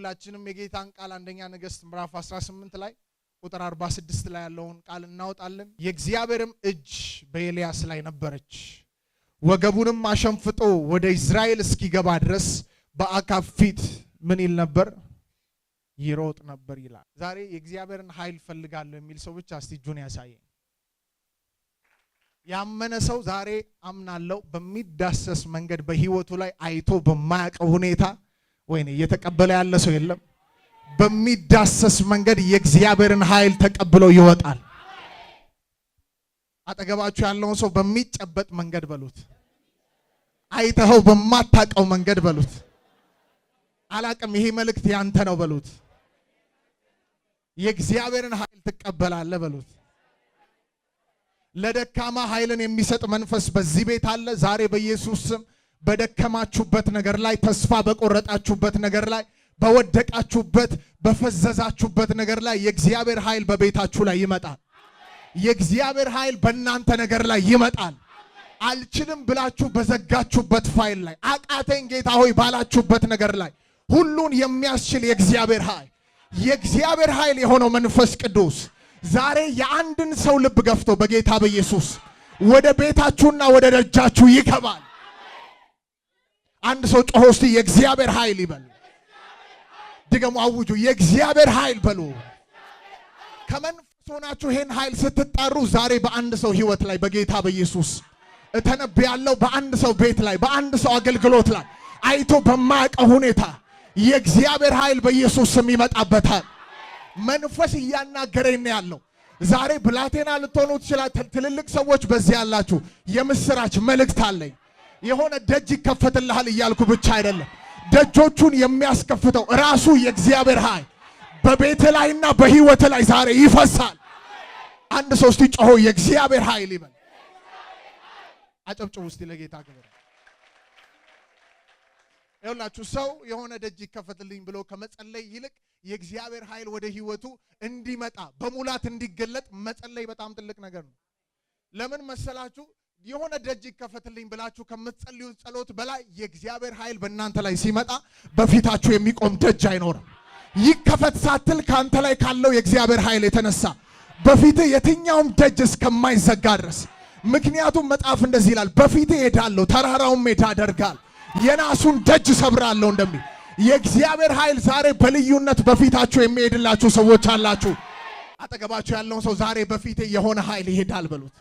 ሁላችንም የጌታን ቃል አንደኛ ነገሥት ምዕራፍ 18 ላይ ቁጥር 46 ላይ ያለውን ቃል እናወጣለን። የእግዚአብሔርም እጅ በኤልያስ ላይ ነበረች፣ ወገቡንም አሸንፍጦ ወደ እስራኤል እስኪገባ ድረስ በአካብ ፊት ምን ይል ነበር? ይሮጥ ነበር ይላል። ዛሬ የእግዚአብሔርን ኃይል ፈልጋለሁ የሚል ሰው ብቻ እስቲ እጁን ያሳየኝ። ያመነ ሰው ዛሬ አምናለሁ በሚዳሰስ መንገድ በህይወቱ ላይ አይቶ በማያውቀው ሁኔታ ወይኔ እየተቀበለ ያለ ሰው የለም። በሚዳሰስ መንገድ የእግዚአብሔርን ኃይል ተቀብሎ ይወጣል። አጠገባችሁ ያለውን ሰው በሚጨበጥ መንገድ በሉት፣ አይተኸው በማታውቀው መንገድ በሉት፣ አላቅም ይሄ መልእክት ያንተ ነው በሉት፣ የእግዚአብሔርን ኃይል ትቀበላለህ በሉት። ለደካማ ኃይልን የሚሰጥ መንፈስ በዚህ ቤት አለ። ዛሬ በኢየሱስ ስም በደከማችሁበት ነገር ላይ፣ ተስፋ በቆረጣችሁበት ነገር ላይ፣ በወደቃችሁበት በፈዘዛችሁበት ነገር ላይ የእግዚአብሔር ኃይል በቤታችሁ ላይ ይመጣል። የእግዚአብሔር ኃይል በእናንተ ነገር ላይ ይመጣል። አልችልም ብላችሁ በዘጋችሁበት ፋይል ላይ፣ አቃተኝ ጌታ ሆይ ባላችሁበት ነገር ላይ ሁሉን የሚያስችል የእግዚአብሔር ኃይል የሆነው መንፈስ ቅዱስ ዛሬ የአንድን ሰው ልብ ገፍቶ በጌታ በኢየሱስ ወደ ቤታችሁና ወደ ደጃችሁ ይገባል። አንድ ሰው ጮሆ እስቲ የእግዚአብሔር ኃይል ይበል። ድገሙ፣ አውጁ፣ የእግዚአብሔር ኃይል በሉ። ከመንፈስ ሆናችሁ ይሄን ኃይል ስትጣሩ ዛሬ በአንድ ሰው ህይወት ላይ በጌታ በኢየሱስ እተነብያለሁ። በአንድ ሰው ቤት ላይ፣ በአንድ ሰው አገልግሎት ላይ አይቶ በማያውቀው ሁኔታ የእግዚአብሔር ኃይል በኢየሱስ ስም ይመጣበታል። መንፈስ እያናገረኝ ነው ያለው። ዛሬ ብላቴና ልትሆኑ ትችላል። ትልልቅ ሰዎች በዚህ ያላችሁ የምስራች መልእክት አለኝ። የሆነ ደጅ ይከፈትልሃል እያልኩ ብቻ አይደለም፣ ደጆቹን የሚያስከፍተው ራሱ የእግዚአብሔር ኃይል በቤት ላይና በህይወት ላይ ዛሬ ይፈሳል። አንድ ሰው እስቲ ጮሆ የእግዚአብሔር ኃይል ይበል። አጨብጭቡ እስቲ ለጌታ ክብር። ይኸውላችሁ ሰው የሆነ ደጅ ይከፈትልኝ ብሎ ከመጸለይ ይልቅ የእግዚአብሔር ኃይል ወደ ህይወቱ እንዲመጣ በሙላት እንዲገለጥ መጸለይ በጣም ትልቅ ነገር ነው። ለምን መሰላችሁ? የሆነ ደጅ ይከፈትልኝ ብላችሁ ከምትጸልዩ ጸሎት በላይ የእግዚአብሔር ኃይል በእናንተ ላይ ሲመጣ በፊታችሁ የሚቆም ደጅ አይኖርም። ይከፈት ሳትል ካንተ ላይ ካለው የእግዚአብሔር ኃይል የተነሳ በፊት የትኛውም ደጅ እስከማይዘጋ ድረስ። ምክንያቱም መጽሐፍ እንደዚህ ይላል፣ በፊት እሄዳለሁ ተራራውን ሜዳ አደርጋለሁ የናሱን ደጅ ሰብራለሁ እንደሚል የእግዚአብሔር ኃይል ዛሬ በልዩነት በፊታችሁ የሚሄድላችሁ ሰዎች አላችሁ። አጠገባችሁ ያለውን ሰው ዛሬ በፊት የሆነ ኃይል ይሄዳል በሉት።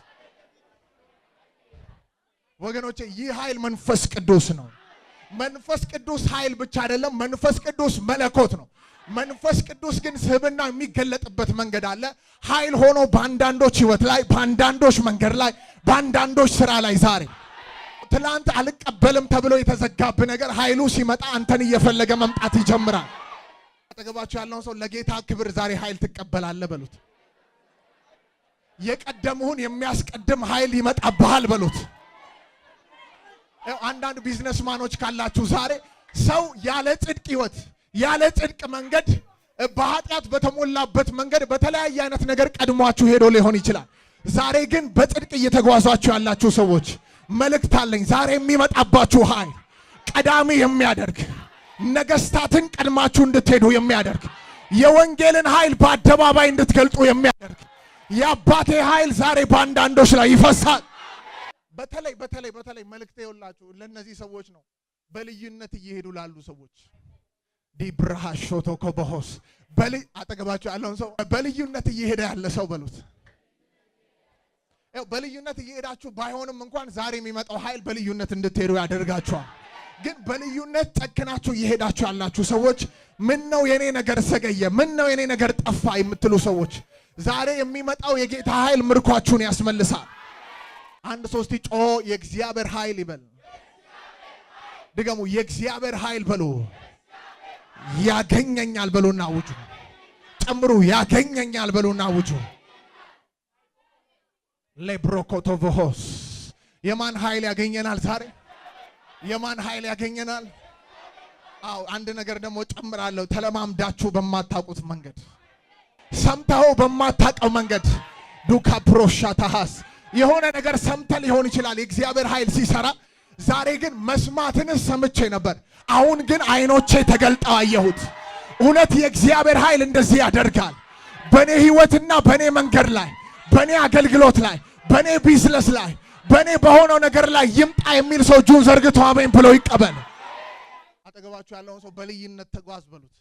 ወገኖቼ ይህ ኃይል መንፈስ ቅዱስ ነው። መንፈስ ቅዱስ ኃይል ብቻ አይደለም፣ መንፈስ ቅዱስ መለኮት ነው። መንፈስ ቅዱስ ግን ስብዕና የሚገለጥበት መንገድ አለ። ኃይል ሆኖ በአንዳንዶች ህይወት ላይ፣ በአንዳንዶች መንገድ ላይ፣ በአንዳንዶች ስራ ላይ ዛሬ ትላንት አልቀበልም ተብሎ የተዘጋብ ነገር ኃይሉ ሲመጣ አንተን እየፈለገ መምጣት ይጀምራል። አጠገባችሁ ያለውን ሰው ለጌታ ክብር ዛሬ ኃይል ትቀበላለህ በሉት። የቀደሙህን የሚያስቀድም ኃይል ይመጣብሃል በሉት። አንዳንድ ቢዝነስማኖች ካላችሁ ዛሬ ሰው ያለ ጽድቅ ህይወት፣ ያለ ጽድቅ መንገድ፣ በኃጢአት በተሞላበት መንገድ በተለያየ አይነት ነገር ቀድሟችሁ ሄዶ ሊሆን ይችላል። ዛሬ ግን በጽድቅ እየተጓዛችሁ ያላችሁ ሰዎች መልእክት አለኝ። ዛሬ የሚመጣባችሁ ኃይል ቀዳሚ የሚያደርግ ነገስታትን ቀድማችሁ እንድትሄዱ የሚያደርግ የወንጌልን ኃይል በአደባባይ እንድትገልጡ የሚያደርግ የአባቴ ኃይል ዛሬ በአንዳንዶች ላይ ይፈሳል። በተለይ መልእክት ይውላችሁ ለነዚህ ሰዎች ነው። በልዩነት እየሄዱ ላሉ ሰዎች ዲብራሃሾቶ ኮቦስ አጠገባችሁ ያለውን ሰው በልዩነት እየሄደ ያለ ሰው በሉት። በልዩነት እየሄዳችሁ ባይሆንም እንኳን ዛሬ የሚመጣው ኃይል በልዩነት እንድትሄዱ ያደርጋችኋል። ግን በልዩነት ጨክናችሁ እየሄዳችሁ ያላችሁ ሰዎች ምን ነው የኔ ነገር ዘገየ፣ ምን ነው የኔ ነገር ጠፋ የምትሉ ሰዎች ዛሬ የሚመጣው የጌታ ኃይል ምርኳችሁን ያስመልሳል። አንድ ሶስት ጮ የእግዚአብሔር ኃይል ይበል። ድገሙ፣ የእግዚአብሔር ኃይል በሉ። ያገኘኛል በሉና አውጁ። ጨምሩ፣ ያገኘኛል በሉና አውጁ። ለብሮኮቶቮስ የማን ኃይል ያገኘናል ዛሬ? የማን ኃይል ያገኘናል? አው አንድ ነገር ደግሞ ጨምራለሁ። ተለማምዳችሁ በማታውቁት መንገድ፣ ሰምተው በማታውቀው መንገድ ዱካ ፕሮሻታሃስ የሆነ ነገር ሰምተ ሊሆን ይችላል የእግዚአብሔር ኃይል ሲሰራ። ዛሬ ግን መስማትን ሰምቼ ነበር፣ አሁን ግን አይኖቼ ተገልጠው አየሁት። እውነት የእግዚአብሔር ኃይል እንደዚህ ያደርጋል። በኔ ህይወትና በኔ መንገድ ላይ፣ በኔ አገልግሎት ላይ፣ በኔ ቢዝነስ ላይ፣ በኔ በሆነው ነገር ላይ ይምጣ የሚል ሰው እጁን ዘርግቶ አሜን ብሎ ይቀበል። አጠገባችሁ ያለውን ሰው በልዩነት ተጓዝ በሉት።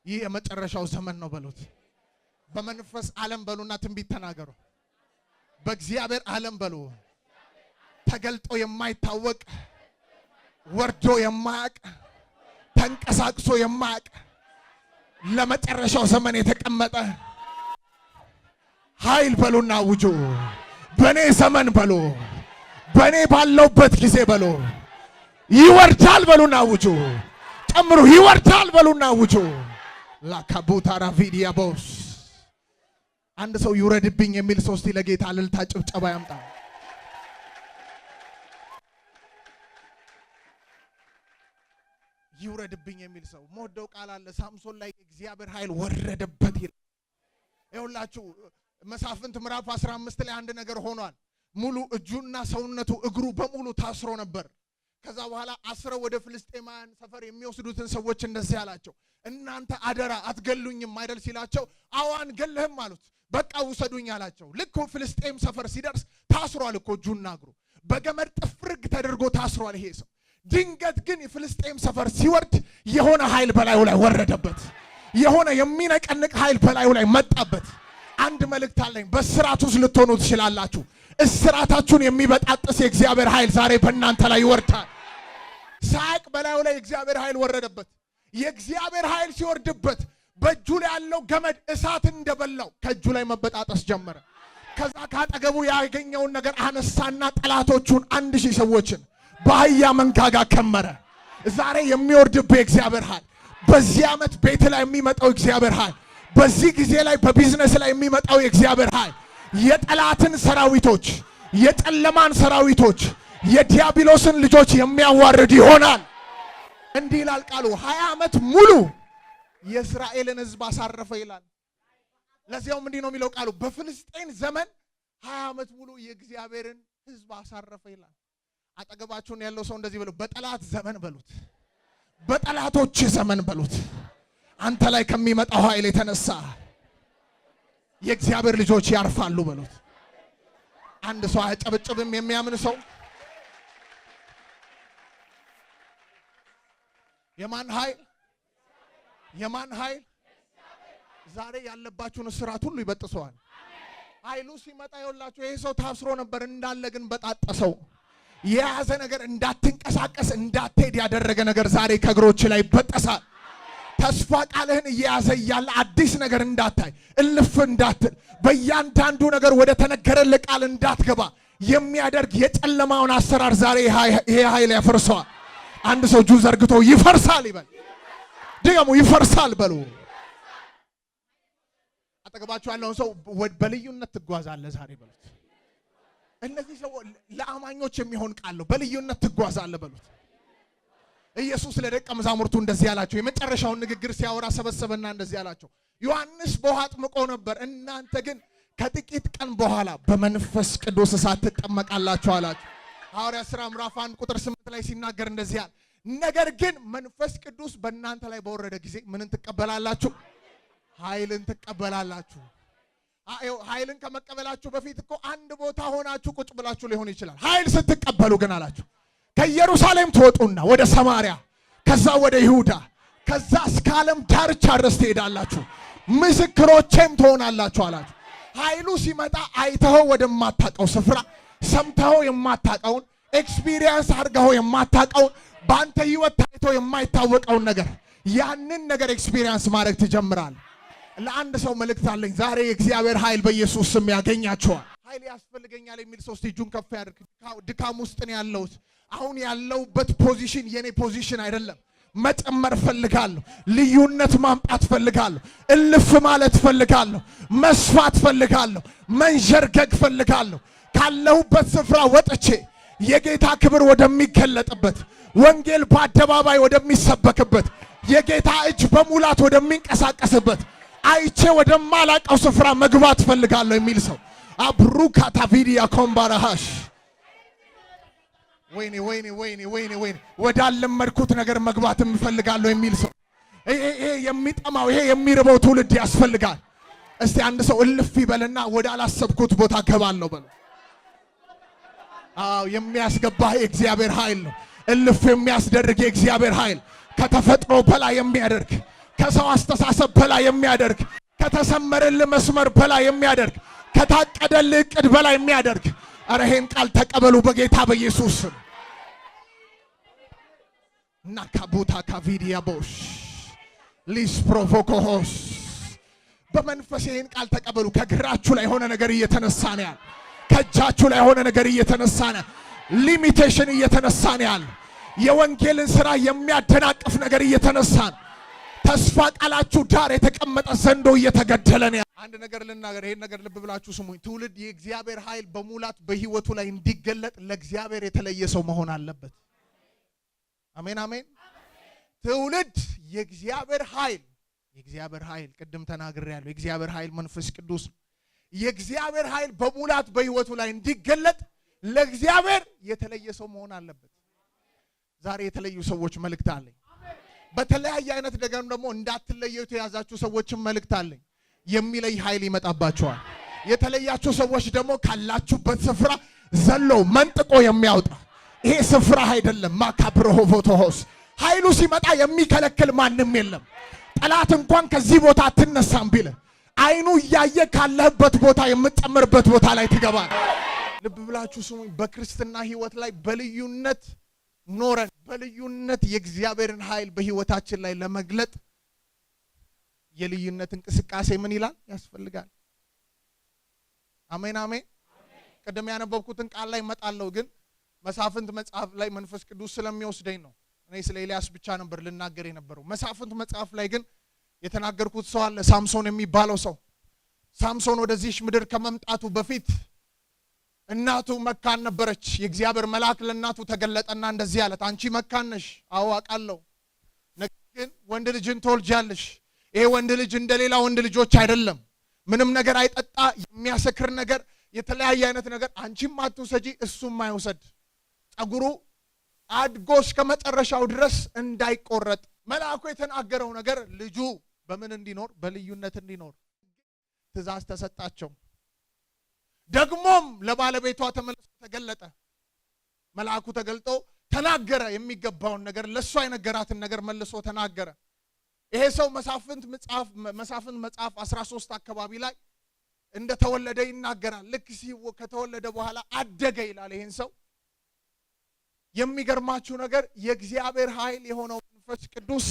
ይህ የመጨረሻው ዘመን ነው በሉት። በመንፈስ ዓለም በሉና ትንቢት ተናገሩ። በእግዚአብሔር ዓለም በሉ። ተገልጦ የማይታወቅ ወርዶ የማያቅ ተንቀሳቅሶ የማያቅ ለመጨረሻው ዘመን የተቀመጠ ኃይል በሉና አውጁ። በኔ ዘመን በሉ፣ በኔ ባለውበት ጊዜ በሉ ይወርዳል በሉና አውጁ። ጨምሩ፣ ይወርዳል በሉና አውጁ። ላካቡታራ ቪዲያ ቦስ አንድ ሰው ይውረድብኝ የሚል ሰው እስቲ ለጌታ እልልታ ጭብጨባ ያምጣ። ይውረድብኝ የሚል ሰው ሞደው ቃል አለ። ሳምሶን ላይ እግዚአብሔር ኃይል ወረደበት ይላል። ይኸውላችሁ መሳፍንት ምዕራፍ 15 ላይ አንድ ነገር ሆኗል። ሙሉ እጁና ሰውነቱ እግሩ በሙሉ ታስሮ ነበር። ከዛ በኋላ አስረው ወደ ፍልስጤማውያን ሰፈር የሚወስዱትን ሰዎች እንደዚህ አላቸው፣ እናንተ አደራ አትገሉኝም አይደል ሲላቸው፣ አዎ አንገልህም አሉት። በቃ ውሰዱኝ አላቸው። ልክ ፍልስጤም ሰፈር ሲደርስ ታስሯል እኮ እጁና እግሩ በገመድ ጥፍርግ ተደርጎ ታስሯል ይሄ ሰው። ድንገት ግን የፍልስጤም ሰፈር ሲወርድ የሆነ ኃይል በላዩ ላይ ወረደበት። የሆነ የሚነቀንቅ ኃይል በላዩ ላይ መጣበት። አንድ መልእክት አለኝ። በስራት ውስጥ ልትሆኑ ትችላላችሁ። እስራታችሁን የሚበጣጥስ የእግዚአብሔር ኃይል ዛሬ በእናንተ ላይ ይወርዳል። ሳቅ በላዩ ላይ የእግዚአብሔር ኃይል ወረደበት። የእግዚአብሔር ኃይል ሲወርድበት በእጁ ላይ ያለው ገመድ እሳት እንደበላው ከእጁ ላይ መበጣጠስ ጀመረ። ከዛ ካጠገቡ ያገኘውን ነገር አነሳና ጠላቶቹን 1000 ሰዎችን በአህያ መንጋጋ ከመረ። ዛሬ የሚወርድብህ እግዚአብሔር ኃይል፣ በዚህ ዓመት ቤት ላይ የሚመጣው እግዚአብሔር ኃይል፣ በዚህ ጊዜ ላይ በቢዝነስ ላይ የሚመጣው የእግዚአብሔር ኃይል የጠላትን ሰራዊቶች፣ የጨለማን ሰራዊቶች፣ የዲያብሎስን ልጆች የሚያዋርድ ይሆናል። እንዲህ ይላል ቃሉ፣ 20 ዓመት ሙሉ የእስራኤልን ሕዝብ አሳረፈ ይላል። ለዚያውም እንዲህ ነው የሚለው ቃሉ፣ በፍልስጤን ዘመን 20 ዓመት ሙሉ የእግዚአብሔርን ሕዝብ አሳረፈ ይላል። አጠገባችሁን ያለው ሰው እንደዚህ በሉት፣ በጠላት ዘመን በሉት፣ በጠላቶች ዘመን በሉት፣ አንተ ላይ ከሚመጣው ኃይል የተነሳ የእግዚአብሔር ልጆች ያርፋሉ በሉት። አንድ ሰው አያጨበጭብም? የሚያምን ሰው የማን ኃይል? የማን ኃይል? ዛሬ ያለባችሁን እስራት ሁሉ ይበጥሰዋል። ኃይሉ ሲመጣ ይኸውላችሁ ይሄ ሰው ታስሮ ነበር እንዳለ ግን በጣጠሰው። የያዘ ነገር እንዳትንቀሳቀስ እንዳትሄድ ያደረገ ነገር ዛሬ ከእግሮች ላይ ይበጠሳል። ተስፋ ቃልህን እየያዘ እያለ አዲስ ነገር እንዳታይ፣ እልፍ እንዳትል፣ በእያንዳንዱ ነገር ወደ ተነገረልህ ቃል እንዳትገባ የሚያደርግ የጨለማውን አሰራር ዛሬ ይሄ ኃይል ያፈርሰዋል። አንድ ሰው እጁን ዘርግቶ ይፈርሳል ይበል። ድገሙ፣ ይፈርሳል በሉ። አጠገባችሁ ያለውን ሰው በልዩነት ትጓዛለህ ዛሬ በሉት። እነዚህ ሰው ለአማኞች የሚሆን ቃል ነው። በልዩነት ትጓዛለህ በሉት። ኢየሱስ ለደቀ መዛሙርቱ እንደዚህ ያላቸው፣ የመጨረሻውን ንግግር ሲያወራ ሰበሰበና እንደዚህ ያላቸው፣ ዮሐንስ በውሃ አጥምቆ ነበር፣ እናንተ ግን ከጥቂት ቀን በኋላ በመንፈስ ቅዱስ እሳት ትጠመቃላችሁ አላቸው። ሐዋርያት ሥራ ምዕራፍ 1 ቁጥር 8 ላይ ሲናገር እንደዚህ ያለ፣ ነገር ግን መንፈስ ቅዱስ በእናንተ ላይ በወረደ ጊዜ ምንን ትቀበላላችሁ? ኃይልን ትቀበላላችሁ። ኃይልን ከመቀበላችሁ በፊት እኮ አንድ ቦታ ሆናችሁ ቁጭ ብላችሁ ሊሆን ይችላል። ኃይል ስትቀበሉ ግን አላችሁ ከኢየሩሳሌም ትወጡና ወደ ሰማርያ፣ ከዛ ወደ ይሁዳ፣ ከዛ እስከ ዓለም ዳርቻ ድረስ ትሄዳላችሁ፣ ምስክሮቼም ትሆናላችሁ አላችሁ። ኃይሉ ሲመጣ አይተኸው ወደማታውቀው ስፍራ፣ ሰምተኸው የማታውቀውን፣ ኤክስፒሪየንስ አድርገኸው የማታውቀውን፣ በአንተ ህይወት ታይቶ የማይታወቀውን ነገር ያንን ነገር ኤክስፒሪየንስ ማድረግ ትጀምራለህ። ለአንድ ሰው መልእክት አለኝ። ዛሬ የእግዚአብሔር ኃይል በኢየሱስ ስም ያገኛቸዋል። ኃይል ያስፈልገኛል የሚል ሰው እስቲ እጁን ከፍ ያድርግ። ድካም ውስጥ ነው ያለሁት። አሁን ያለሁበት ፖዚሽን የኔ ፖዚሽን አይደለም። መጨመር ፈልጋለሁ። ልዩነት ማምጣት ፈልጋለሁ። እልፍ ማለት ፈልጋለሁ። መስፋት ፈልጋለሁ። መንዠርገግ ፈልጋለሁ። ካለሁበት ስፍራ ወጥቼ የጌታ ክብር ወደሚገለጥበት፣ ወንጌል በአደባባይ ወደሚሰበክበት፣ የጌታ እጅ በሙላት ወደሚንቀሳቀስበት፣ አይቼ ወደማላቀው ስፍራ መግባት ፈልጋለሁ የሚል ሰው አብሩካ ታቪዲያ ኮምባራሃሽ ወይኔ ወዳለመድኩት ነገር መግባት እፈልጋለሁ የሚል ሰው ይሄ የሚጠማው ይሄ የሚርበው ትውልድ ያስፈልጋል። እስቲ አንድ ሰው እልፍ ይበልና ወደ አላሰብኩት ቦታ ገባለሁ በለው። አዎ የሚያስገባህ የእግዚአብሔር ኃይል ነው። እልፍ የሚያስደርግ የእግዚአብሔር ኃይል ከተፈጥሮ በላይ የሚያደርግ ከሰው አስተሳሰብ በላይ የሚያደርግ ከተሰመረልህ መስመር በላይ የሚያደርግ ከታቀደልህ እቅድ በላይ የሚያደርግ ኧረ ይሄን ቃል ተቀበሉ በጌታ በኢየሱስ ስም። ናካቡታ ካቪዲያ ቦሽ ሊስ ፕሮቮኮሆስ በመንፈስ ይሄን ቃል ተቀበሉ። ከግራችሁ ላይ የሆነ ነገር እየተነሳ ነው ያለ። ከእጃችሁ ላይ የሆነ ነገር እየተነሳ ነው። ሊሚቴሽን እየተነሳ ነው ያለ። የወንጌልን ሥራ የሚያደናቅፍ ነገር እየተነሳ ነው። ተስፋ ቃላችሁ ዳር የተቀመጠ ዘንዶ እየተገደለ ነው። አንድ ነገር ልናገር፣ ይሄን ነገር ልብ ብላችሁ ስሙኝ። ትውልድ የእግዚአብሔር ኃይል በሙላት በህይወቱ ላይ እንዲገለጥ ለእግዚአብሔር የተለየ ሰው መሆን አለበት። አሜን አሜን። ትውልድ የእግዚአብሔር ኃይል ቅድም ተናግሬያለሁ። የእግዚአብሔር ኃይል መንፈስ ቅዱስ የእግዚአብሔር ኃይል በሙላት በህይወቱ ላይ እንዲገለጥ ለእግዚአብሔር የተለየ ሰው መሆን አለበት። ዛሬ የተለዩ ሰዎች መልእክት አለኝ። በተለያየ አይነት ነገርም ደግሞ እንዳትለዩ የተያዛችሁ ሰዎችም መልእክት አለኝ። የሚለይ ኃይል ይመጣባቸዋል። የተለያችሁ ሰዎች ደግሞ ካላችሁበት ስፍራ ዘሎ መንጥቆ የሚያወጣ ይሄ ስፍራ አይደለም። ማካብረሆ ፎቶሆስ ኃይሉ ሲመጣ የሚከለክል ማንም የለም። ጠላት እንኳን ከዚህ ቦታ አትነሳም ቢል አይኑ እያየ ካለህበት ቦታ የምትጨምርበት ቦታ ላይ ትገባል። ልብ ብላችሁ ስሙኝ። በክርስትና ህይወት ላይ በልዩነት ኖረን በልዩነት የእግዚአብሔርን ኃይል በህይወታችን ላይ ለመግለጥ የልዩነት እንቅስቃሴ ምን ይላል ያስፈልጋል። አሜን አሜን። ቀደም ያነበብኩትን ቃል ላይ መጣለው፣ ግን መሳፍንት መጽሐፍ ላይ መንፈስ ቅዱስ ስለሚወስደኝ ነው። እኔ ስለ ኤልያስ ብቻ ነበር ልናገር የነበረው። መሳፍንት መጽሐፍ ላይ ግን የተናገርኩት ሰው አለ፣ ሳምሶን የሚባለው ሰው። ሳምሶን ወደዚህ ምድር ከመምጣቱ በፊት እናቱ መካን ነበረች። የእግዚአብሔር መልአክ ለእናቱ ተገለጠና እንደዚህ አለት፣ አንቺ መካን ነሽ፣ አዎ አውቃለሁ፣ ነገር ግን ወንድ ልጅን ትወልጃለሽ። ይሄ ወንድ ልጅ እንደሌላ ወንድ ልጆች አይደለም፣ ምንም ነገር አይጠጣ፣ የሚያሰክር ነገር፣ የተለያየ አይነት ነገር አንቺም አትውሰጂ፣ እሱም አይውሰድ፣ ጸጉሩ አድጎ እስከ መጨረሻው ድረስ እንዳይቆረጥ። መልአኩ የተናገረው ነገር ልጁ በምን እንዲኖር? በልዩነት እንዲኖር ትእዛዝ ተሰጣቸው። ደግሞም ለባለቤቷ ተመልሶ ተገለጠ። መልአኩ ተገልጦ ተናገረ። የሚገባውን ነገር ለሷ የነገራትን ነገር መልሶ ተናገረ። ይሄ ሰው መሳፍንት መጽሐፍ 13 አካባቢ ላይ እንደተወለደ ይናገራል። ልክ ከተወለደ በኋላ አደገ ይላል። ይሄን ሰው የሚገርማችሁ ነገር የእግዚአብሔር ኃይል የሆነው መንፈስ ቅዱስ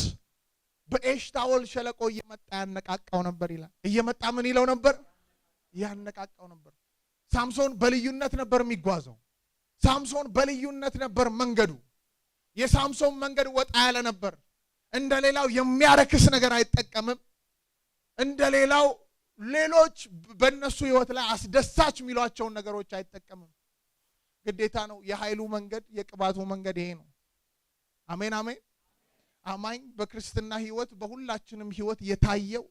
በኤሽታኦል ሸለቆ እየመጣ ያነቃቃው ነበር ይላል። እየመጣ ምን ይለው ነበር? ያነቃቃው ነበር። ሳምሶን በልዩነት ነበር የሚጓዘው። ሳምሶን በልዩነት ነበር መንገዱ። የሳምሶን መንገድ ወጣ ያለ ነበር። እንደሌላው የሚያረክስ ነገር አይጠቀምም። እንደሌላው ሌሎች በእነሱ ህይወት ላይ አስደሳች የሚሏቸውን ነገሮች አይጠቀምም። ግዴታ ነው። የኃይሉ መንገድ የቅባቱ መንገድ ይሄ ነው። አሜን አሜን። አማኝ በክርስትና ህይወት በሁላችንም ህይወት የታየው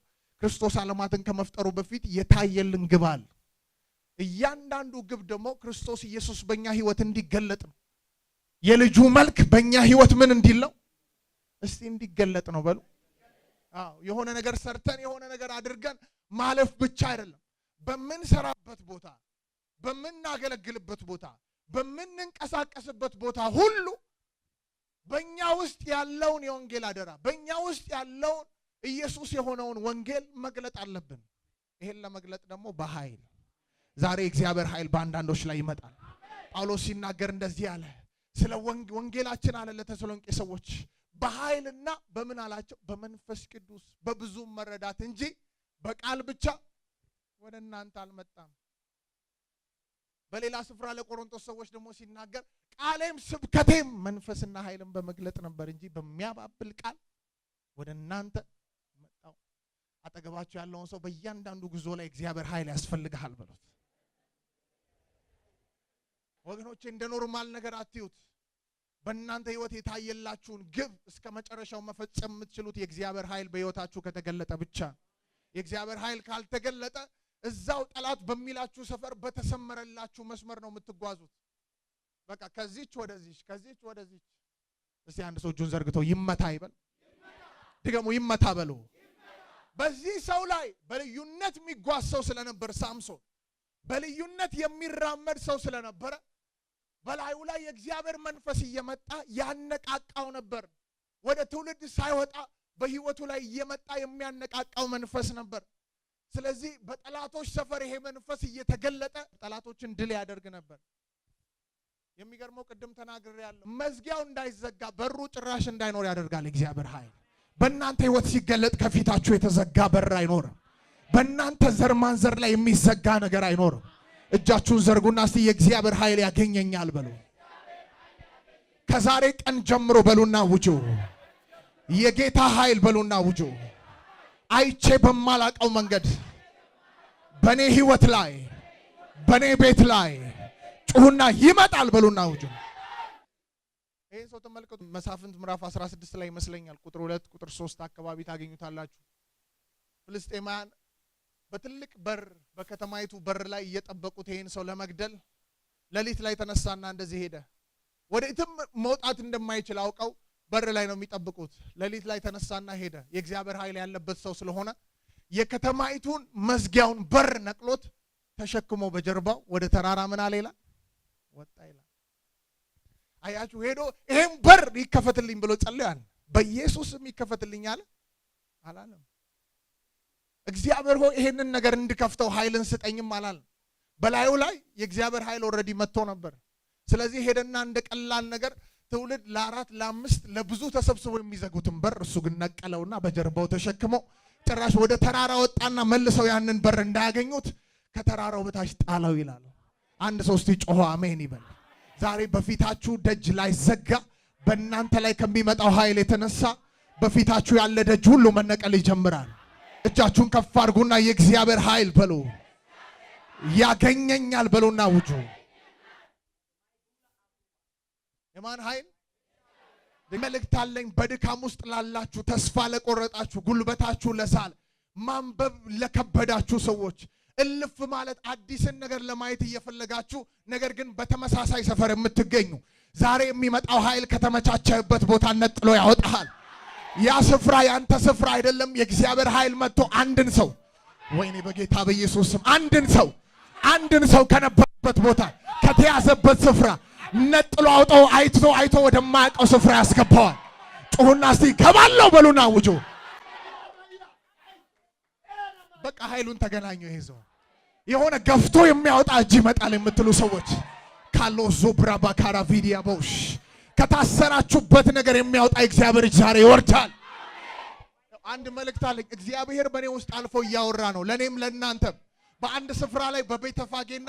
ክርስቶስ ዓለማትን ከመፍጠሩ በፊት የታየልን ግብ አለ። እያንዳንዱ ግብ ደግሞ ክርስቶስ ኢየሱስ በእኛ ህይወት እንዲገለጥ ነው። የልጁ መልክ በእኛ ህይወት ምን እንዲል ነው? እስቲ እንዲገለጥ ነው በሉ። አዎ የሆነ ነገር ሰርተን የሆነ ነገር አድርገን ማለፍ ብቻ አይደለም። በምንሰራበት ቦታ፣ በምናገለግልበት ቦታ፣ በምንንቀሳቀስበት ቦታ ሁሉ በእኛ ውስጥ ያለውን የወንጌል አደራ፣ በእኛ ውስጥ ያለውን ኢየሱስ የሆነውን ወንጌል መግለጥ አለብን። ይሄን ለመግለጥ ደግሞ በኃይል ዛሬ እግዚአብሔር ኃይል በአንዳንዶች ላይ ይመጣል። ጳውሎስ ሲናገር እንደዚህ አለ፣ ስለ ወንጌላችን አለ ለተሰሎንቄ ሰዎች በኃይልና በምን አላቸው? በመንፈስ ቅዱስ በብዙ መረዳት እንጂ በቃል ብቻ ወደ እናንተ አልመጣም። በሌላ ስፍራ ለቆሮንቶስ ሰዎች ደግሞ ሲናገር ቃሌም ስብከቴም መንፈስና ኃይልን በመግለጥ ነበር እንጂ በሚያባብል ቃል ወደ እናንተ መጣው። አጠገባችሁ ያለውን ሰው በእያንዳንዱ ጉዞ ላይ እግዚአብሔር ኃይል ያስፈልግሃል በሉት። ወገኖቼ እንደ ኖርማል ነገር አትዩት። በእናንተ ህይወት የታየላችሁን ግብ እስከ መጨረሻው መፈጸም የምትችሉት የእግዚአብሔር ኃይል በህይወታችሁ ከተገለጠ ብቻ። የእግዚአብሔር ኃይል ካልተገለጠ እዛው ጠላት በሚላችሁ ሰፈር በተሰመረላችሁ መስመር ነው የምትጓዙት። በቃ ከዚች ወደዚች፣ ከዚች ወደዚች። እስቲ አንድ ሰው እጁን ዘርግቶ ይመታ ይበል። ድገሙ ይመታ በሉ። በዚህ ሰው ላይ በልዩነት የሚጓዝ ሰው ስለነበር ሳምሶን በልዩነት የሚራመድ ሰው ስለነበረ በላዩ ላይ የእግዚአብሔር መንፈስ እየመጣ ያነቃቃው ነበር። ወደ ትውልድ ሳይወጣ በህይወቱ ላይ እየመጣ የሚያነቃቃው መንፈስ ነበር። ስለዚህ በጠላቶች ሰፈር ይሄ መንፈስ እየተገለጠ ጠላቶችን ድል ያደርግ ነበር። የሚገርመው ቅድም ተናግሬያለሁ፣ መዝጊያው እንዳይዘጋ በሩ ጭራሽ እንዳይኖር ያደርጋል እግዚአብሔር ኃይል። በእናንተ ህይወት ሲገለጥ ከፊታችሁ የተዘጋ በር አይኖርም። በእናንተ ዘር ማንዘር ላይ የሚዘጋ ነገር አይኖርም። እጃችሁን ዘርጉና እስቲ የእግዚአብሔር ኃይል ያገኘኛል በሉ። ከዛሬ ቀን ጀምሮ በሉና ውጁ የጌታ ኃይል በሉና ውጁ። አይቼ በማላቀው መንገድ በኔ ህይወት ላይ በኔ ቤት ላይ ጩሁና ይመጣል በሉና ውጁ። ይሄን ሰው ተመልከቱ። መሳፍንት ምዕራፍ 16 ላይ ይመስለኛል ቁጥር 2 ቁጥር 3 አካባቢ ታገኙታላችሁ። ፍልስጤማውያን በትልቅ በር በከተማይቱ በር ላይ እየጠበቁት ይሄን ሰው ለመግደል ሌሊት ላይ ተነሳና እንደዚህ ሄደ። ወዴትም መውጣት እንደማይችል አውቀው በር ላይ ነው የሚጠብቁት። ሌሊት ላይ ተነሳና ሄደ። የእግዚአብሔር ኃይል ያለበት ሰው ስለሆነ የከተማይቱን መዝጊያውን በር ነቅሎት ተሸክሞ በጀርባው ወደ ተራራ ምን አለ ይላል ወጣ ይላል። አያችሁ ሄዶ ይሄን በር ይከፈትልኝ ብሎ ጸልያል። በኢየሱስም ይከፈትልኝ አለ አላለም። እግዚአብሔር ሆይ ይሄንን ነገር እንድከፍተው ኃይልን ስጠኝም አላለም። በላዩ ላይ የእግዚአብሔር ኃይል ኦልሬዲ መጥቶ ነበር። ስለዚህ ሄደና እንደ ቀላል ነገር ትውልድ ለ4 ለ5 ለብዙ ተሰብስበው የሚዘጉትን በር እሱ ግን ነቀለውና በጀርባው ተሸክሞ ጭራሽ ወደ ተራራ ወጣና መልሰው ያንን በር እንዳያገኙት ከተራራው በታች ጣለው ይላል። አንድ ሰው እስቲ ጮሆ አሜን ይበል። ዛሬ በፊታችሁ ደጅ ላይ ዘጋ በእናንተ ላይ ከሚመጣው ኃይል የተነሳ በፊታችሁ ያለ ደጅ ሁሉ መነቀል ይጀምራል። እጃችሁን ከፍ አድርጉና የእግዚአብሔር ኃይል በሉ ያገኘኛል በሉና ውጁ። የማን ኃይል? መልእክት አለኝ። በድካም ውስጥ ላላችሁ፣ ተስፋ ለቆረጣችሁ፣ ጉልበታችሁ ለሳል፣ ማንበብ ለከበዳችሁ ሰዎች፣ እልፍ ማለት አዲስን ነገር ለማየት እየፈለጋችሁ ነገር ግን በተመሳሳይ ሰፈር የምትገኙ ዛሬ የሚመጣው ኃይል ከተመቻቸበት ቦታ ነጥሎ ያወጣል። ያ ስፍራ ያንተ ስፍራ አይደለም። የእግዚአብሔር ኃይል መጥቶ አንድን ሰው ወይኔ በጌታ በኢየሱስ ስም አንድን ሰው ከነበረበት ቦታ ከተያዘበት ስፍራ ነጥሎ አውጣው አይቶ ወደማያውቀው ስፍራ ያስገባዋል። ጩሁና እስቲ ገባለው በሉና ውጁ። በቃ ኃይሉን ተገናኘው። ይሄው የሆነ ገፍቶ የሚያወጣ እጅ ይመጣል የምትሉ ሰዎች ካሎ ዞብራ ባካራ ቪዲያ ቦሽ ከታሰራችሁበት ነገር የሚያወጣ እግዚአብሔር እጅ ዛሬ ይወርዳል። አንድ መልእክት አለኝ። እግዚአብሔር በእኔ ውስጥ አልፎ እያወራ ነው ለኔም ለእናንተም። በአንድ ስፍራ ላይ በቤተፋጌና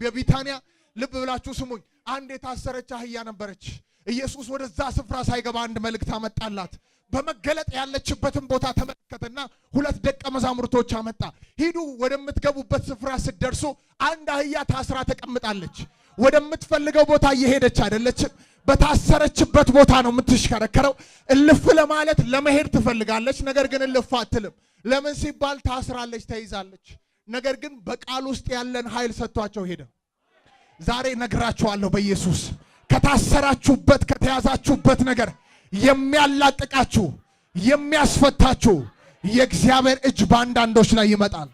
በቢታንያ ልብ ብላችሁ ስሙኝ። አንድ የታሰረች አህያ ነበረች። ኢየሱስ ወደዛ ስፍራ ሳይገባ አንድ መልእክት አመጣላት። በመገለጥ ያለችበትን ቦታ ተመለከተና 2 ደቀ መዛሙርቶች አመጣ። ሂዱ ወደምትገቡበት ስፍራ ስትደርሱ አንድ አህያ ታስራ ተቀምጣለች። ወደምትፈልገው ቦታ እየሄደች አይደለችም። በታሰረችበት ቦታ ነው የምትሽከረከረው። እልፍ ለማለት ለመሄድ ትፈልጋለች፣ ነገር ግን እልፍ አትልም። ለምን ሲባል ታስራለች፣ ተይዛለች። ነገር ግን በቃል ውስጥ ያለን ኃይል ሰጥቷቸው ሄደ። ዛሬ ነግራችኋለሁ በኢየሱስ ከታሰራችሁበት ከተያዛችሁበት ነገር የሚያላቅቃችሁ የሚያስፈታችሁ የእግዚአብሔር እጅ በአንዳንዶች ላይ ይመጣል።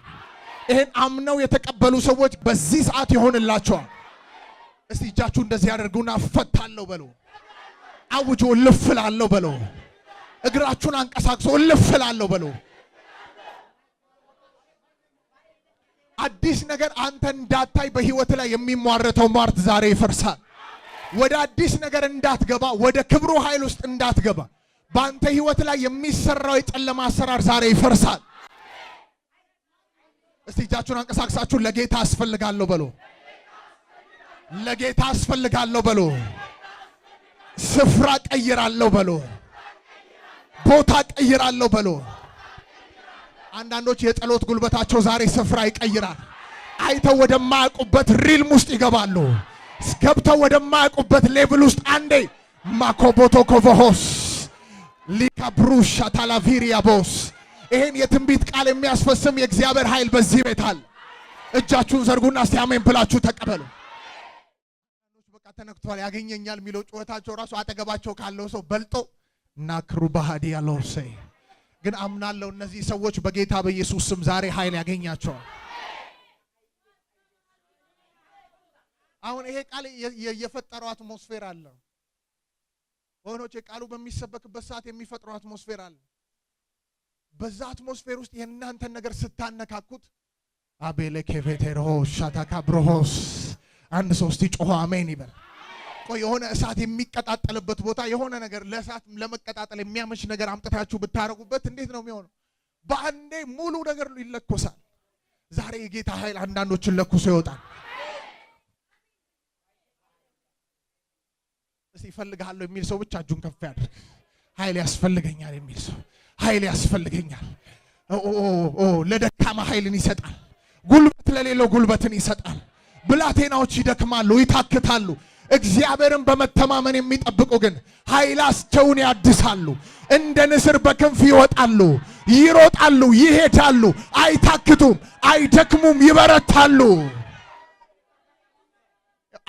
ይሄን አምነው የተቀበሉ ሰዎች በዚህ ሰዓት ይሆንላቸዋል። እስቲ እጃችሁ እንደዚህ ያደርጉና እፈታለሁ በሉ። አውጆ ልፍላለሁ በሉ። እግራችሁን አንቀሳቅሶ ልፍላለሁ በሉ። አዲስ ነገር አንተ እንዳታይ በህይወት ላይ የሚሟረተው ሟርት ዛሬ ይፈርሳል። ወደ አዲስ ነገር እንዳትገባ፣ ወደ ክብሩ ኃይል ውስጥ እንዳትገባ በአንተ ህይወት ላይ የሚሰራው የጨለማ አሰራር ዛሬ ይፈርሳል። እስቲ እጃችሁን አንቀሳቅሳችሁ ለጌታ አስፈልጋለሁ በሉ። ለጌታ አስፈልጋለሁ በሉ። ስፍራ ቀይራለሁ በሉ። ቦታ ቀይራለሁ በሉ። አንዳንዶች የጸሎት ጉልበታቸው ዛሬ ስፍራ ይቀይራል። አይተው ወደማያውቁበት ሪልም ውስጥ ይገባሉ። ገብተው ወደማያውቁበት ሌቭል ውስጥ አንዴ ማኮቦቶ ኮቮሆስ ሊካብሩሽ ታላቪሪያ ቦስ ይሄን የትንቢት ቃል የሚያስፈስም የእግዚአብሔር ኃይል በዚህ ቤት አለ። እጃችሁን ዘርጉና እስቲ አሜን ብላችሁ ተቀበሉ። በቃ ተነክቷል ያገኘኛል የሚለው ጩኸታቸው ራሱ አጠገባቸው ካለው ሰው በልጦ ናክሩ ባህዲ ያለው ሰይ ግን አምናለሁ እነዚህ ሰዎች በጌታ በኢየሱስ ስም ዛሬ ኃይል ያገኛቸዋል። አሁን ይሄ ቃል የፈጠረው አትሞስፌር አለ ወገኖቼ። ቃሉ በሚሰበክበት ሰዓት የሚፈጥረው አትሞስፌር አለ። በዛ አትሞስፌር ውስጥ የእናንተን ነገር ስታነካኩት አቤለ ከቬቴሮ ሻታካ ብሮሆስ አንድ ሰው እስቲ ጮኸ አሜን ይበል። ቆይ የሆነ እሳት የሚቀጣጠልበት ቦታ የሆነ ነገር ለእሳት ለመቀጣጠል የሚያመች ነገር አምጥታችሁ ብታረጉበት እንዴት ነው የሚሆነው? በአንዴ ሙሉ ነገር ይለኮሳል። ዛሬ የጌታ ኃይል አንዳንዶችን ለኩሶ ይወጣል። እስቲ ይፈልጋለሁ የሚል ሰው ብቻ እጁን ከፍ ያድርግ። ኃይል ያስፈልገኛል የሚል ሰው ኃይል ያስፈልገኛል። ለደካማ ኃይልን ይሰጣል። ጉልበት ለሌለው ጉልበትን ይሰጣል። ብላቴናዎች ይደክማሉ፣ ይታክታሉ። እግዚአብሔርን በመተማመን የሚጠብቁ ግን ኃይላቸውን ያድሳሉ። እንደ ንስር በክንፍ ይወጣሉ፣ ይሮጣሉ፣ ይሄዳሉ፣ አይታክቱም፣ አይደክሙም፣ ይበረታሉ።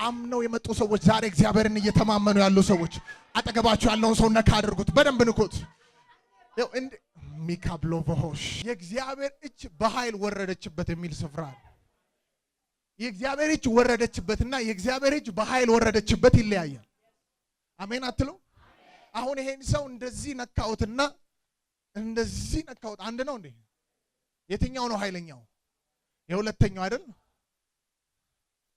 አምነው የመጡ ሰዎች ዛሬ እግዚአብሔርን እየተማመኑ ያሉ ሰዎች አጠገባቸው ያለውን ሰው ነካ አድርጉት፣ በደንብ ንኩት። ሚካብሎቮሽ የእግዚአብሔር እጅ በኃይል ወረደችበት የሚል ስፍራ የእግዚአብሔር እጅ ወረደችበትና የእግዚአብሔር እጅ በኃይል ወረደችበት ይለያያል። አሜን አትሉ? አሁን ይሄን ሰው እንደዚህ ነካውትና እንደዚህ ነካውት አንድ ነው እንዴ? የትኛው ነው ኃይለኛው? የሁለተኛው አይደል?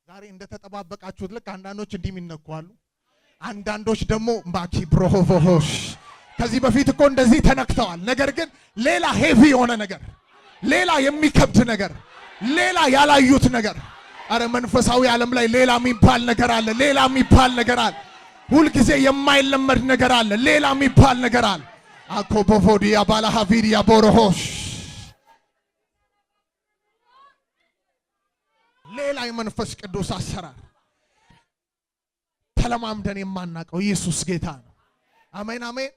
ዛሬ እንደተጠባበቃችሁት ልክ አንዳንዶች እንዲህ የሚነኩአሉ፣ አንዳንዶች ደግሞ ማኪ ብሮሆቮሽ ከዚህ በፊት እኮ እንደዚህ ተነክተዋል። ነገር ግን ሌላ ሄቪ የሆነ ነገር፣ ሌላ የሚከብድ ነገር፣ ሌላ ያላዩት ነገር። አረ መንፈሳዊ ዓለም ላይ ሌላ የሚባል ነገር አለ። ሌላ የሚባል ነገር አለ። ሁልጊዜ የማይለመድ ነገር አለ። ሌላ የሚባል ነገር አለ። አኮቦፎዲያ ባላሃቪዲያ ቦሮሆሽ ሌላ የመንፈስ ቅዱስ አሰራር ተለማምደን የማናቀው ኢየሱስ ጌታ ነው። አሜን አሜን።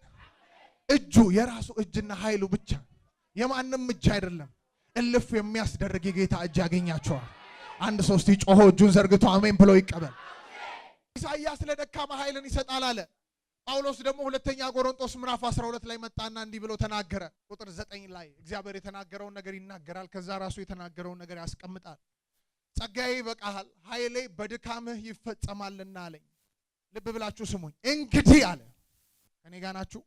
እጁ የራሱ እጅና ኃይሉ ብቻ የማንም እጅ አይደለም። እልፍ የሚያስደርግ የጌታ እጅ ያገኛቸዋል። አንድ ሰው እስቲ ጮሆ እጁን ዘርግቶ አሜን ብሎ ይቀበል። ኢሳይያስ ለደካማ ኃይልን ይሰጣል አለ። ጳውሎስ ደግሞ ሁለተኛ ቆሮንቶስ ምዕራፍ 12 ላይ መጣና እንዲህ ብሎ ተናገረ። ቁጥር 9 ላይ እግዚአብሔር የተናገረውን ነገር ይናገራል። ከዛ ራሱ የተናገረውን ነገር ያስቀምጣል። ጸጋዬ ይበቃሃል፣ ኃይሌ በድካምህ ይፈጸማልና አለኝ። ልብ ብላችሁ ስሙኝ። እንግዲህ አለ፣ ከኔ ጋር ናችሁ?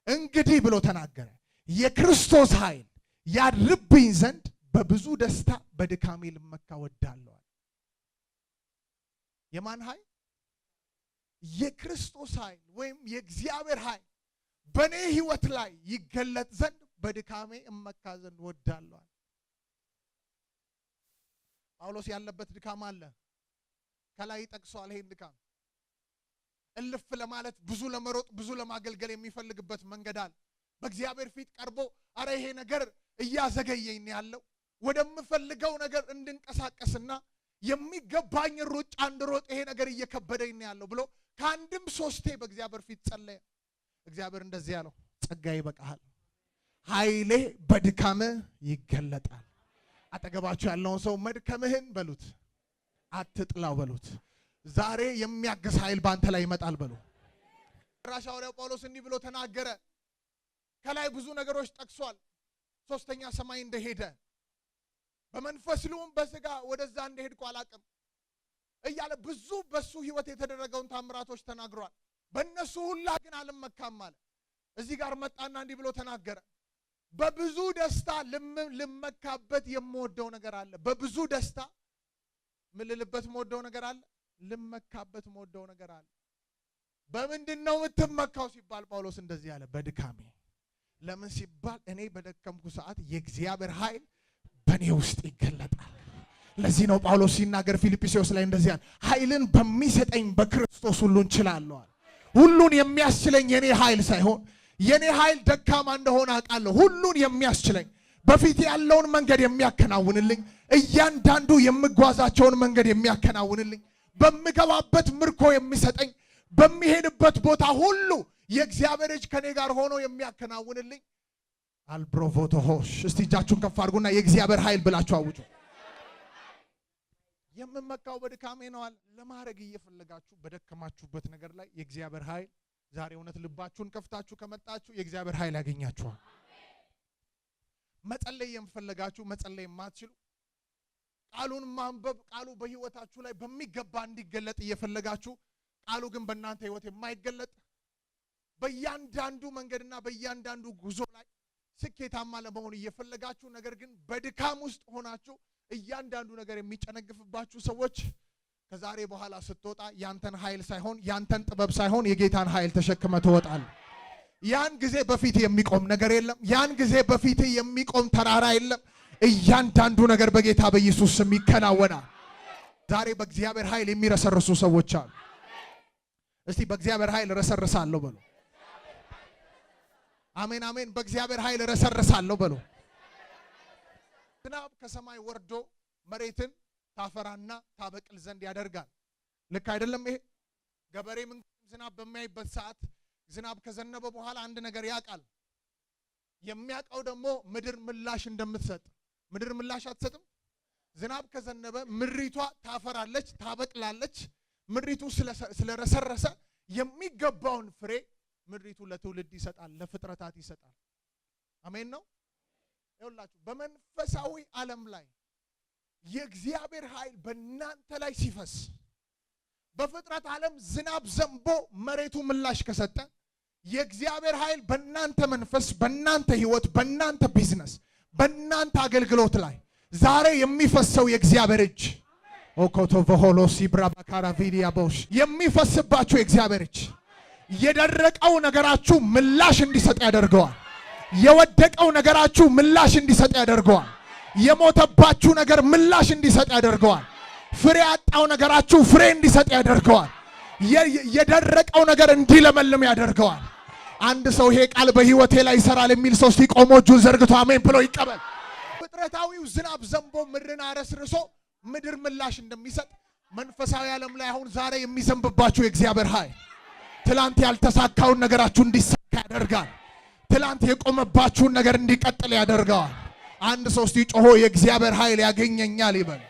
እንግዲህ ብሎ ተናገረ። የክርስቶስ ኃይል ያድርብኝ ዘንድ በብዙ ደስታ በድካሜ ልመካ ወዳለሁ። የማን ኃይል? የክርስቶስ ኃይል ወይም የእግዚአብሔር ኃይል በኔ ህይወት ላይ ይገለጥ ዘንድ በድካሜ እመካ ዘንድ ወዳለሁ። ጳውሎስ ያለበት ድካም አለ። ከላይ ጠቅሷል። ይሄን ድካም እልፍ ለማለት ብዙ ለመሮጥ ብዙ ለማገልገል የሚፈልግበት መንገድ አለ። በእግዚአብሔር ፊት ቀርቦ አረ ይሄ ነገር እያዘገየኝ ያለው ወደምፈልገው ነገር እንድንቀሳቀስና የሚገባኝ ሩጫ እንድሮጥ ይሄ ነገር እየከበደኝ ያለው ብሎ ከአንድም ሶስቴ በእግዚአብሔር ፊት ጸለየ። እግዚአብሔር እንደዚህ ያለው ጸጋዬ ይበቃሃል፣ ኃይሌ በድካምህ ይገለጣል። አጠገባችሁ ያለውን ሰው መድከምህን በሉት፣ አትጥላው በሉት። ዛሬ የሚያግዝ ኃይል ባንተ ላይ ይመጣል በሉ። ሐዋርያው ጳውሎስ እንዲህ ብሎ ተናገረ። ከላይ ብዙ ነገሮች ጠቅሷል። ሶስተኛ ሰማይ እንደሄደ በመንፈስ ልሁን በስጋ ወደዛ እንደሄድኩ አላቅም እያለ ብዙ በሱ ህይወት የተደረገውን ታምራቶች ተናግሯል። በእነሱ ሁላ ግን አልመካም አለ። እዚህ ጋር መጣና እንዲህ ብሎ ተናገረ። በብዙ ደስታ ልመካበት የምወደው ነገር አለ። በብዙ ደስታ ምልልበት የምወደው ነገር አለ። ልመካበት የምወደው ነገር አለ። በምንድን ነው የምትመካው ሲባል ጳውሎስ እንደዚህ አለ፣ በድካሜ። ለምን ሲባል እኔ በደከምኩ ሰዓት የእግዚአብሔር ኃይል በእኔ ውስጥ ይገለጣል። ለዚህ ነው ጳውሎስ ሲናገር ፊልጵስዩስ ላይ እንደዚህ አለ፣ ኃይልን በሚሰጠኝ በክርስቶስ ሁሉን እችላለሁ። ሁሉን የሚያስችለኝ የኔ ኃይል ሳይሆን የኔ ኃይል ደካማ እንደሆነ አውቃለሁ። ሁሉን የሚያስችለኝ በፊት ያለውን መንገድ የሚያከናውንልኝ፣ እያንዳንዱ የምጓዛቸውን መንገድ የሚያከናውንልኝ፣ በምገባበት ምርኮ የሚሰጠኝ፣ በሚሄድበት ቦታ ሁሉ የእግዚአብሔር እጅ ከኔ ጋር ሆኖ የሚያከናውንልኝ አልብሮቮቶሆሽ። እስቲ እጃችሁን ከፍ አድርጉና የእግዚአብሔር ኃይል ብላችሁ አውጁ። የምመካው በድካሜ ነው አለ። ለማድረግ እየፈለጋችሁ በደከማችሁበት ነገር ላይ የእግዚአብሔር ኃይል ዛሬ እውነት ልባችሁን ከፍታችሁ ከመጣችሁ የእግዚአብሔር ኃይል ያገኛችኋል። መጸለይ የምፈልጋችሁ መጸለይ የማትችሉ ቃሉን ማንበብ ቃሉ በህይወታችሁ ላይ በሚገባ እንዲገለጥ እየፈለጋችሁ ቃሉ ግን በእናንተ ህይወት የማይገለጥ በእያንዳንዱ መንገድና በእያንዳንዱ ጉዞ ላይ ስኬታማ ለመሆን እየፈለጋችሁ ነገር ግን በድካም ውስጥ ሆናችሁ እያንዳንዱ ነገር የሚጨነግፍባችሁ ሰዎች ከዛሬ በኋላ ስትወጣ ያንተን ኃይል ሳይሆን ያንተን ጥበብ ሳይሆን የጌታን ኃይል ተሸክመ ትወጣል። ያን ጊዜ በፊት የሚቆም ነገር የለም። ያን ጊዜ በፊት የሚቆም ተራራ የለም። እያንዳንዱ ነገር በጌታ በኢየሱስ ስም ይከናወናል። ዛሬ በእግዚአብሔር ኃይል የሚረሰርሱ ሰዎች አሉ። እስቲ በእግዚአብሔር ኃይል ረሰርሳለሁ በሉ። አሜን አሜን። በእግዚአብሔር ኃይል ረሰርሳለሁ በሉ። ዝናብ ከሰማይ ወርዶ መሬትን ታፈራና ታበቅል ዘንድ ያደርጋል። ልክ አይደለም ይሄ? ገበሬ ምን ዝናብ በሚያይበት ሰዓት ዝናብ ከዘነበ በኋላ አንድ ነገር ያውቃል። የሚያውቀው ደግሞ ምድር ምላሽ እንደምትሰጥ። ምድር ምላሽ አትሰጥም? ዝናብ ከዘነበ ምድሪቷ ታፈራለች፣ ታበቅላለች። ምድሪቱ ስለረሰረሰ የሚገባውን ፍሬ ምድሪቱ ለትውልድ ይሰጣል፣ ለፍጥረታት ይሰጣል። አሜን ነው። ይኸውላችሁ በመንፈሳዊ ዓለም ላይ የእግዚአብሔር ኃይል በእናንተ ላይ ሲፈስ በፍጥረት ዓለም ዝናብ ዘንቦ መሬቱ ምላሽ ከሰጠ የእግዚአብሔር ኃይል በእናንተ መንፈስ፣ በእናንተ ህይወት፣ በእናንተ ቢዝነስ፣ በእናንተ አገልግሎት ላይ ዛሬ የሚፈሰው የእግዚአብሔር እጅ ኦኮቶ ቮሆሎሲ ብራባካራ ቪዲያ ቦሽ የሚፈስባችሁ የእግዚአብሔር እጅ የደረቀው ነገራችሁ ምላሽ እንዲሰጥ ያደርገዋል። የወደቀው ነገራችሁ ምላሽ እንዲሰጥ ያደርገዋል። የሞተባችሁ ነገር ምላሽ እንዲሰጥ ያደርገዋል። ፍሬ ያጣው ነገራችሁ ፍሬ እንዲሰጥ ያደርገዋል። የደረቀው ነገር እንዲለመልም ያደርገዋል። አንድ ሰው ይሄ ቃል በህይወቴ ላይ ይሰራል የሚል ሰው ሲቆም እጁን ዘርግቶ አሜን ብሎ ይቀበል። ፍጥረታዊው ዝናብ ዘንቦ ምድርን አረስርሶ ምድር ምላሽ እንደሚሰጥ መንፈሳዊ ዓለም ላይ አሁን ዛሬ የሚዘንብባችሁ የእግዚአብሔር ኃይል ትላንት ያልተሳካውን ነገራችሁ እንዲሳካ ያደርጋል። ትላንት የቆመባችሁን ነገር እንዲቀጥል ያደርጋል። አንድ ሰው እስቲ ጮሆ የእግዚአብሔር ኃይል ያገኘኛል ይበል።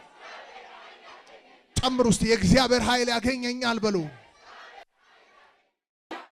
ጨምሩ እስቲ የእግዚአብሔር ኃይል ያገኘኛል በሉ።